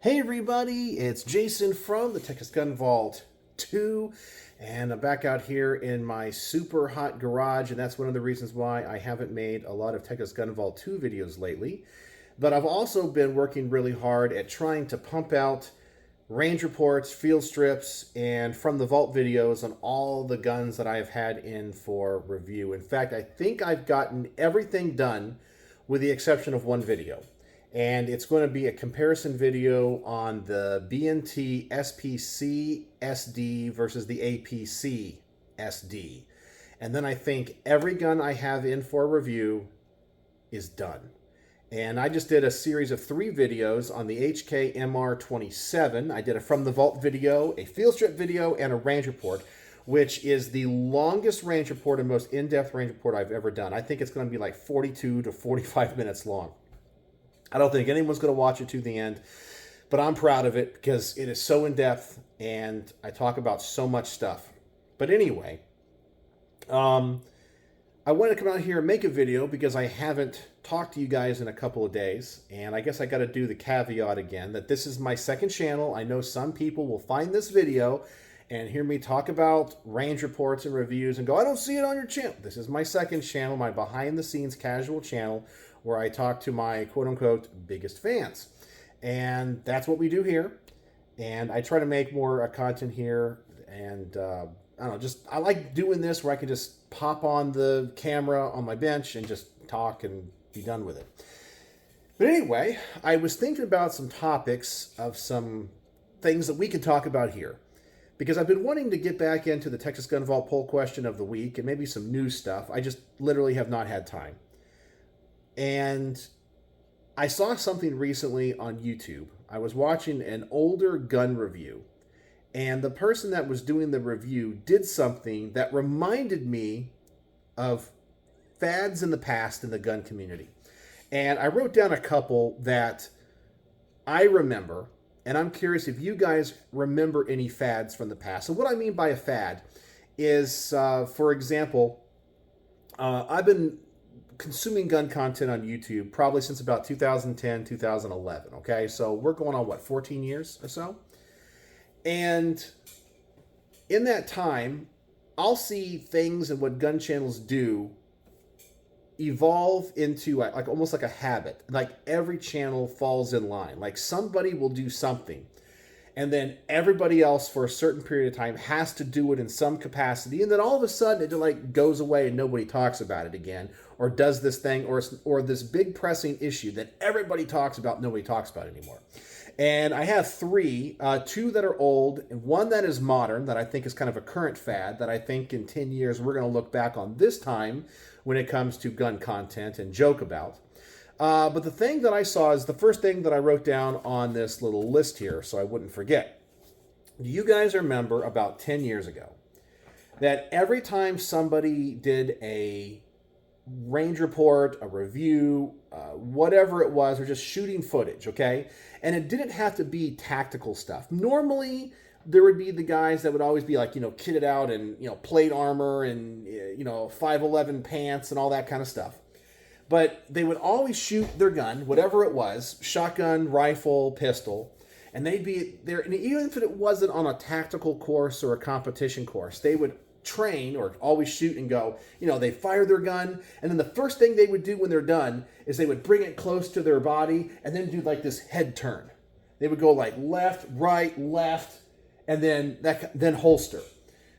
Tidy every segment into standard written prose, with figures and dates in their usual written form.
Hey everybody, it's Jason from the Texas Gun Vault 2, and I'm back out here in my super hot garage, and that's one of the reasons why I haven't made a lot of Texas Gun Vault 2 videos lately. But I've also been working really hard at trying to pump out range reports, field strips, and from the vault videos on all the guns that I've had in for review. In fact, I think I've gotten everything done with the exception of one video. And it's going to be a comparison video on the B&T SPC SD versus the APC SD. And then I think every gun I have in for review is done. And I just did a series of 3 videos on the HK MR27. I did a From the Vault video, a field strip video, and a range report, which is the longest range report and most in-depth range report I've ever done. I think it's going to be like 42 to 45 minutes long. I don't think anyone's going to watch it to the end, but I'm proud of it because it is so in-depth and I talk about so much stuff. But anyway, I wanted to come out here and make a video because I haven't talked to you guys in a couple of days, and I guess I got to do the caveat again that this is my second channel. I know some people will find this video and hear me talk about range reports and reviews and go, I don't see it on your channel. This is my second channel, my behind-the-scenes casual channel, where I talk to my quote-unquote biggest fans. And that's what we do here. And I try to make more content here. And I don't know, I like doing this where I can just pop on the camera on my bench and just talk and be done with it. But anyway, I was thinking about some topics of some things that we can talk about here. Because I've been wanting to get back into the Texas Gun Vault poll question of the week and maybe some new stuff. I just literally have not had time. And I saw something recently on YouTube. I was watching an older gun review, and the person that was doing the review did something that reminded me of fads in the past in the gun community. And I wrote down a couple that I remember, and I'm curious if you guys remember any fads from the past. So what I mean by a fad is, for example, I've been consuming gun content on YouTube probably since about 2010, 2011. Okay, so we're going on, what, 14 years or so? And in that time, I'll see things and what gun channels do evolve into like almost like a habit. Like every channel falls in line. Like somebody will do something, and then everybody else for a certain period of time has to do it in some capacity, and then all of a sudden it like goes away and nobody talks about it again, or does this thing, or this big pressing issue that everybody talks about, nobody talks about anymore. And I have 3, 2 that are old, and 1 that is modern, that I think is kind of a current fad, that I think in 10 years we're going to look back on this time when it comes to gun content and joke about. But the thing that I saw is the first thing that I wrote down on this little list here so I wouldn't forget. Do you guys remember about 10 years ago that every time somebody did a range report, a review, whatever it was, or just shooting footage, okay? And it didn't have to be tactical stuff. Normally, there would be the guys that would always be like, kitted out in, plate armor and, 511 pants and all that kind of stuff. But they would always shoot their gun, whatever it was, shotgun, rifle, pistol, and they'd be there. And even if it wasn't on a tactical course or a competition course, they would train or always shoot and go, they fire their gun, and then the first thing they would do when they're done is they would bring it close to their body and then do like this head turn. They would go like left, right, left, and then holster.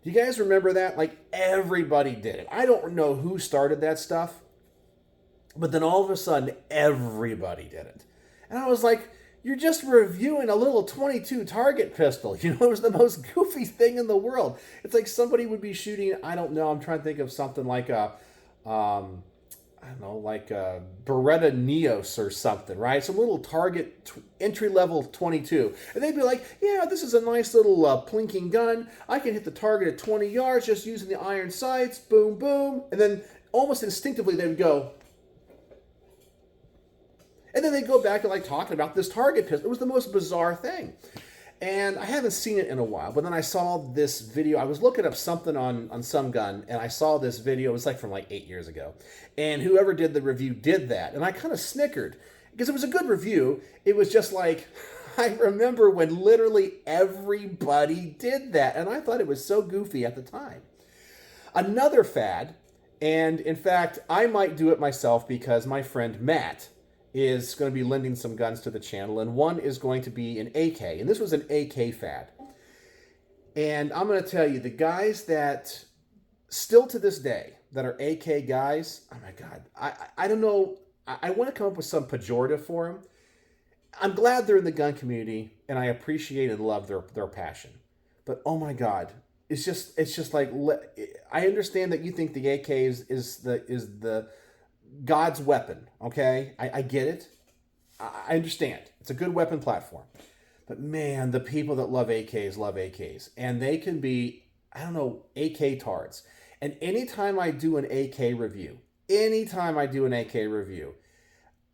Do you guys remember that? Like everybody did it. I don't know who started that stuff, but then all of a sudden everybody did it. And I was like, you're just reviewing a little 22 target pistol. It was the most goofy thing in the world. It's like somebody would be shooting, I don't know, I'm trying to think of something like a Beretta Neos or something, right? Some little target entry-level 22. And they'd be like, yeah, this is a nice little plinking gun. I can hit the target at 20 yards just using the iron sights. Boom, boom. And then almost instinctively they would go, and then they go back to like talking about this target pistol. It was the most bizarre thing. And I haven't seen it in a while, but then I saw this video. I was looking up something on some gun, and I saw this video. It was like from like 8 years ago. And whoever did the review did that. And I kind of snickered because it was a good review. It was just like, I remember when literally everybody did that, and I thought it was so goofy at the time. Another fad, and in fact, I might do it myself because my friend Matt is going to be lending some guns to the channel, and one is going to be an AK, and this was an AK fad. And I'm going to tell you, the guys that still to this day that are AK guys, oh my God, I don't know, I want to come up with some pejorative for them. I'm glad they're in the gun community, and I appreciate and love their passion. But oh my God, it's just like, I understand that you think the AK is the God's weapon. Okay, I get it. I understand. It's a good weapon platform. But man, the people that love AKs, and they can be, I don't know, AK tards. And anytime I do an AK review,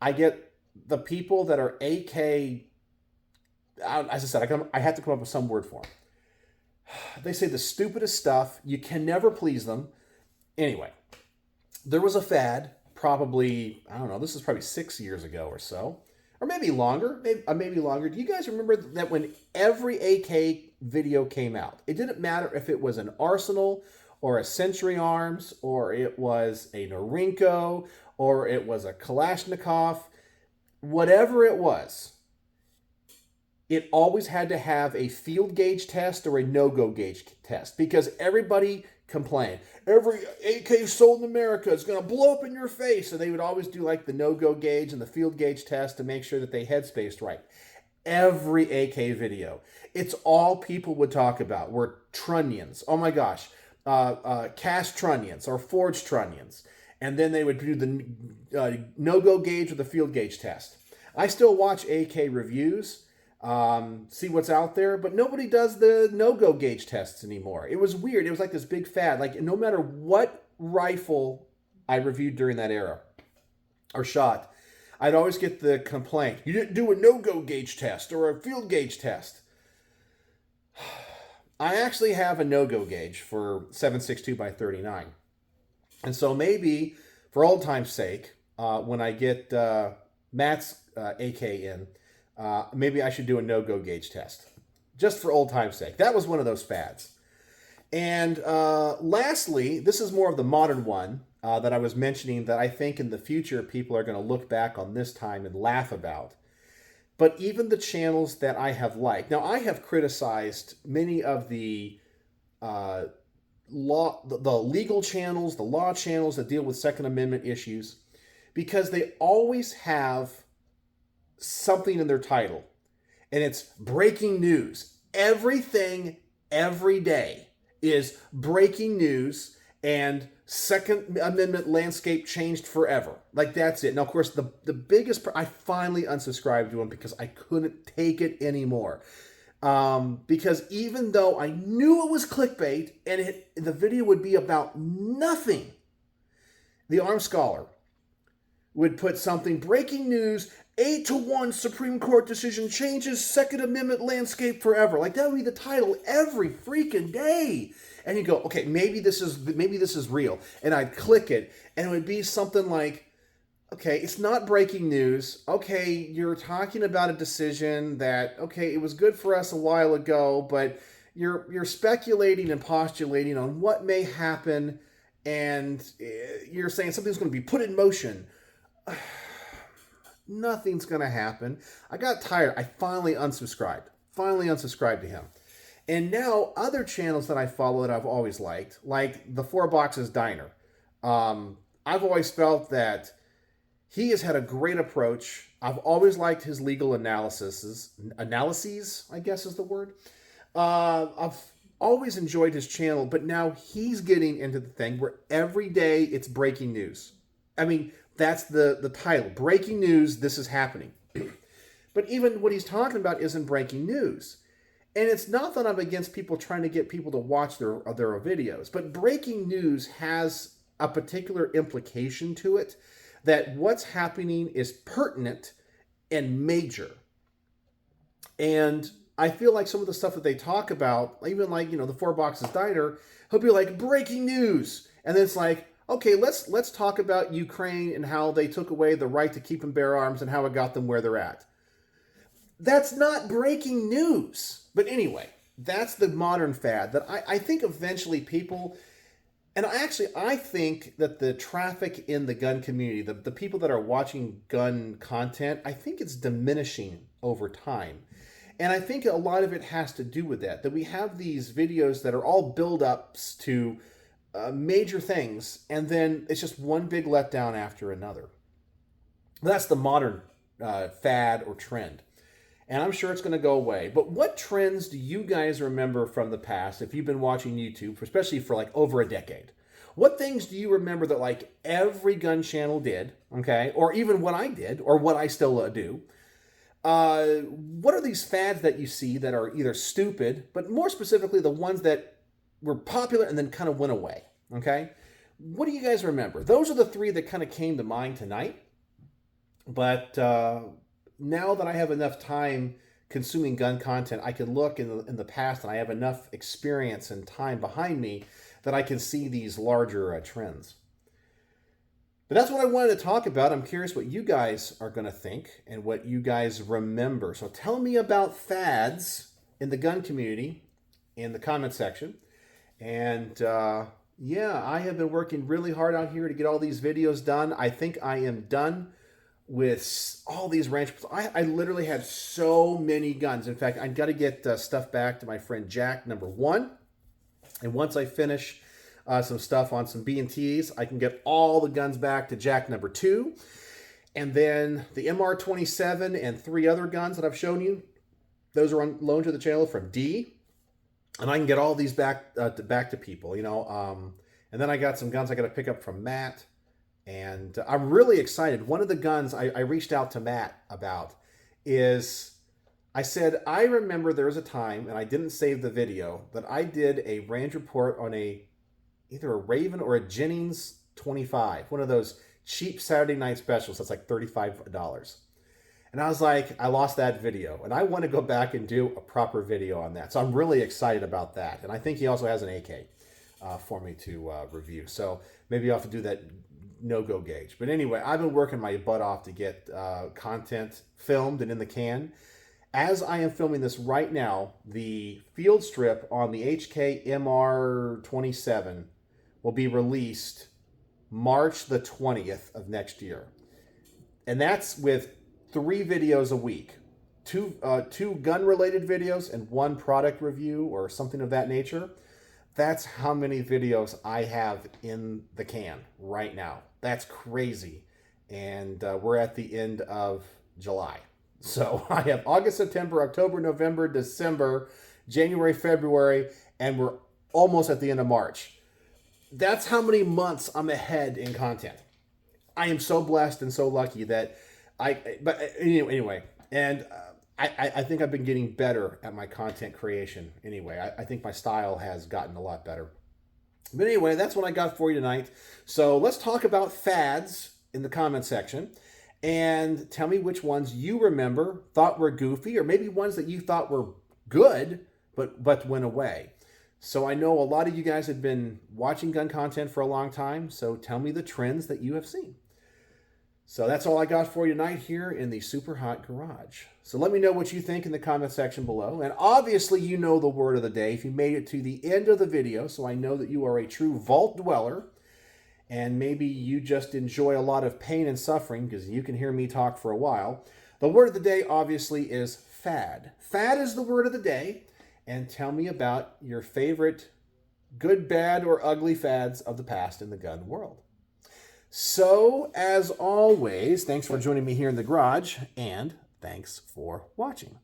I get the people that are AK, as I said, I have to come up with some word for them. They say the stupidest stuff. You can never please them. Anyway, there was a fad, probably, I don't know, this is probably 6 years ago or so, or maybe longer, maybe longer. Do you guys remember that when every AK video came out, it didn't matter if it was an Arsenal or a Century Arms, or it was a Norinco, or it was a Kalashnikov, whatever it was, it always had to have a field gauge test or a no-go gauge test, because everybody complained. Every AK sold in America is going to blow up in your face. So they would always do like the no-go gauge and the field gauge test to make sure that they headspaced right. Every AK video, it's all people would talk about were trunnions. Oh my gosh. Cast trunnions or forged trunnions. And then they would do the no-go gauge or the field gauge test. I still watch AK reviews, see what's out there, but nobody does the no-go gauge tests anymore. It was weird. It was like this big fad. Like, no matter what rifle I reviewed during that era or shot, I'd always get the complaint, you didn't do a no-go gauge test or a field gauge test. I actually have a no-go gauge for 7.62x39. And so maybe, for old time's sake, when I get Matt's AK in, maybe I should do a no-go gauge test. Just for old time's sake. That was one of those fads. And lastly, this is more of the modern one that I was mentioning that I think in the future people are going to look back on this time and laugh about. But even the channels that I have liked. Now, I have criticized many of the legal channels, the law channels that deal with Second Amendment issues, because they always have something in their title. And it's breaking news. Everything, every day is breaking news, and Second Amendment landscape changed forever. Like, that's it. Now, of course, the biggest, I finally unsubscribed to him because I couldn't take it anymore. Because even though I knew it was clickbait and the video would be about nothing, the Armed Scholar would put something, breaking news, 8-1 Supreme Court decision changes Second Amendment landscape forever. Like, that would be the title every freaking day. And you go, okay, maybe this is real. And I'd click it, and it would be something like, okay, it's not breaking news. Okay, you're talking about a decision that, okay, it was good for us a while ago, but you're speculating and postulating on what may happen, and you're saying something's going to be put in motion. Nothing's going to happen. I got tired. I finally unsubscribed to him. And now other channels that I follow that I've always liked, like the Four Boxes Diner. I've always felt that he has had a great approach. I've always liked his legal analyses, I guess is the word. I've always enjoyed his channel, but now he's getting into the thing where every day it's breaking news. I mean, that's the title. Breaking news, this is happening. But even what he's talking about isn't breaking news. And it's not that I'm against people trying to get people to watch their videos, but breaking news has a particular implication to it, that what's happening is pertinent and major. And I feel like some of the stuff that they talk about, even like, the Four Boxes Diner, he'll be like, breaking news. And then it's like, okay, let's talk about Ukraine and how they took away the right to keep and bear arms and how it got them where they're at. That's not breaking news. But anyway, that's the modern fad that I think eventually people, and I think that the traffic in the gun community, the people that are watching gun content, I think it's diminishing over time. And I think a lot of it has to do with that we have these videos that are all build-ups to major things, and then it's just one big letdown after another. That's the modern fad or trend. And I'm sure it's going to go away. But what trends do you guys remember from the past, if you've been watching YouTube, especially for like over a decade? What things do you remember that like every gun channel did, okay? Or even what I did, or what I still do? What are these fads that you see that are either stupid, but more specifically the ones that were popular and then kind of went away, okay? What do you guys remember? Those are the three that kind of came to mind tonight. But now that I have enough time consuming gun content, I can look in the past, and I have enough experience and time behind me that I can see these larger trends. But that's what I wanted to talk about. I'm curious what you guys are going to think and what you guys remember. So tell me about fads in the gun community in the comment section. And yeah, I have been working really hard out here to get all these videos done. I think I am done with all these ranch. I literally had so many guns. In fact, I've got to get stuff back to my friend Jack #1. And once I finish some stuff on some B&Ts, I can get all the guns back to Jack #2. And then the MR27 and 3 other guns that I've shown you, those are on loan to the channel from D. And I can get all these back to people, you know. And then I got some guns I got to pick up from Matt. And I'm really excited. One of the guns I reached out to Matt about is, I said, I remember there was a time, and I didn't save the video, that I did a range report on either a Raven or a Jennings 25, one of those cheap Saturday night specials that's like $35. And I was like, I lost that video, and I want to go back and do a proper video on that. So I'm really excited about that. And I think he also has an AK for me to review. So maybe I'll have to do that no-go gauge. But anyway, I've been working my butt off to get content filmed and in the can. As I am filming this right now, the field strip on the HK MR27 will be released March the 20th of next year. And that's with 3 videos a week. Two gun-related videos and 1 product review or something of that nature. That's how many videos I have in the can right now. That's crazy. And we're at the end of July. So I have August, September, October, November, December, January, February, and we're almost at the end of March. That's how many months I'm ahead in content. I am so blessed and so lucky that but anyway, and I think I've been getting better at my content creation anyway. I think my style has gotten a lot better. But anyway, that's what I got for you tonight. So let's talk about fads in the comment section. And tell me which ones you remember, thought were goofy, or maybe ones that you thought were good, but went away. So I know a lot of you guys have been watching gun content for a long time, so tell me the trends that you have seen. So that's all I got for you tonight here in the Super Hot Garage. So let me know what you think in the comment section below. And obviously you know the word of the day if you made it to the end of the video, so I know that you are a true vault dweller. And maybe you just enjoy a lot of pain and suffering because you can hear me talk for a while. The word of the day, obviously, is fad. Fad is the word of the day. And tell me about your favorite good, bad, or ugly fads of the past in the gun world. So, as always, thanks for joining me here in the garage, and thanks for watching.